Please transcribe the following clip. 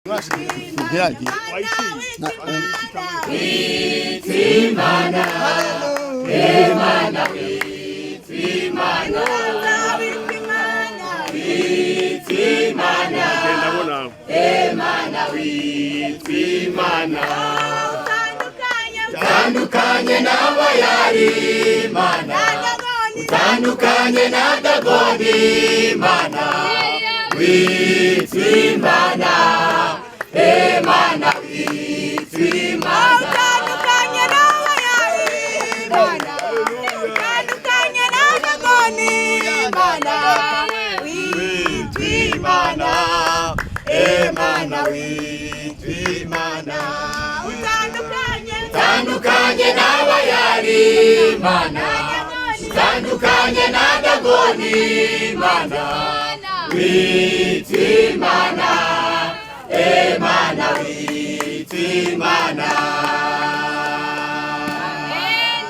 Mgiraji utandukanye n'abayari mana, utandukanye na Dagoni mana, witwimana Mana, witwimana utandukanye n'abayari mana, utandukanye na Dagoni mana, witwimana Mana, witwimana utandukanye n'abayari mana, utandukanye na Dagoni mana, witwimana Mana, witwimana